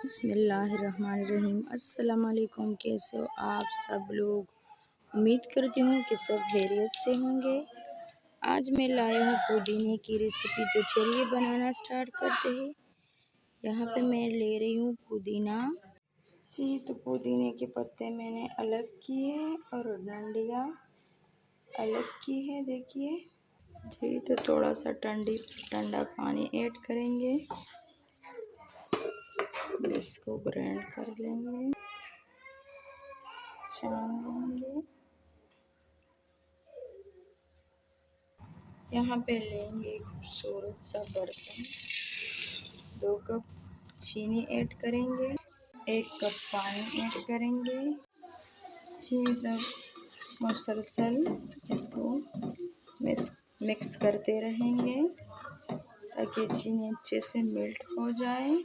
बिस्मिल्लाहिर्रहमानिर्रहीम। अस्सलाम वालेकुम। कैसे हो आप सब लोग? उम्मीद करती हूँ कि सब खैरियत से होंगे। आज मैं लाया हूँ पुदीने की रेसिपी, तो चलिए बनाना स्टार्ट करते हैं। यहाँ पे मैं ले रही हूँ पुदीना जी। तो पुदीने के पत्ते मैंने अलग किए और डंडियाँ अलग की है, देखिए जी। तो थोड़ा सा ठंडा पानी ऐड करेंगे, इसको ग्राइंड कर लेंगे, छान लेंगे। यहाँ पे लेंगे खूबसूरत सा बर्तन, 2 कप चीनी ऐड करेंगे, 1 कप पानी ऐड करेंगे जी। तब मुसलसल इसको मिक्स करते रहेंगे ताकि चीनी अच्छे से मेल्ट हो जाए।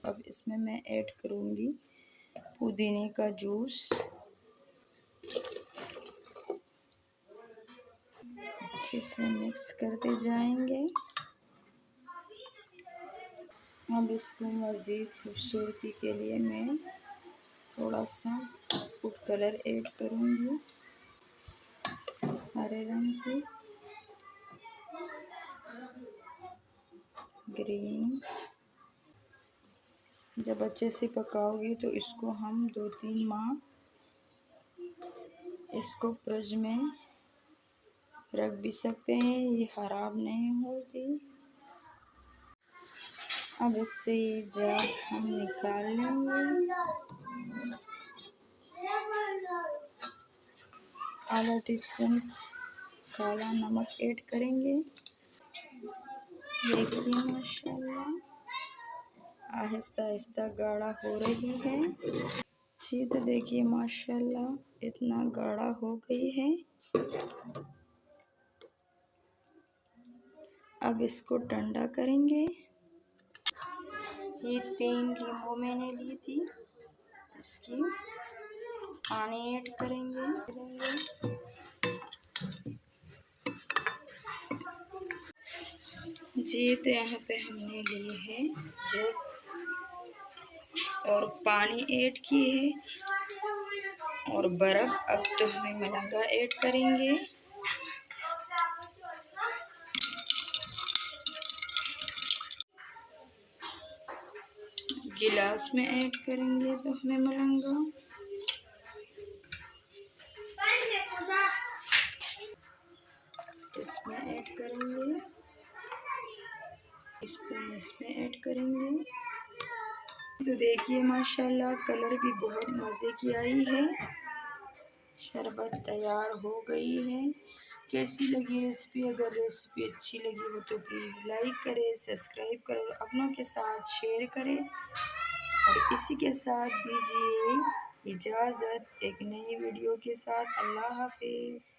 अब इसमें मैं ऐड करूँगी पुदीने का जूस, अच्छे से मिक्स करते जाएंगे। अब इसको मज़ीद खूबसूरती के लिए मैं थोड़ा सा फूड कलर ऐड करूँगी, हरे रंग की, ग्रीन। जब अच्छे से पकाओगे तो इसको हम 2-3 माह इसको फ्रिज में रख भी सकते हैं, ये ख़राब नहीं होती। अब इससे ये जार हम निकाल लेंगे। आधा टीस्पून काला नमक ऐड करेंगे। देखिए माशाल्लाह आहिस्ता आहिस्ता गाढ़ा हो रही है जी। तो देखिए माशाल्लाह इतना गाढ़ा हो गई है। अब इसको ठंडा करेंगे। ये 3 नींबू मैंने ली थी, इसकी पानी ऐड करेंगे जी। तो यहाँ पे हमने लिए है जग और पानी ऐड किए है और बर्फ़। अब तो हमें मलंगा ऐड करेंगे, गिलास में ऐड करेंगे तो हमें मलंगा। इसमें ऐड करेंगे, स्पून इसमें ऐड करेंगे। तो देखिए माशाल्लाह कलर भी बहुत मज़े की आई है। शरबत तैयार हो गई है। कैसी लगी रेसिपी? अगर रेसिपी अच्छी लगी हो तो प्लीज़ लाइक करें, सब्सक्राइब करें, अपनों के साथ शेयर करें और इसी के साथ दीजिए इजाज़त एक नई वीडियो के साथ। अल्लाह हाफिज़।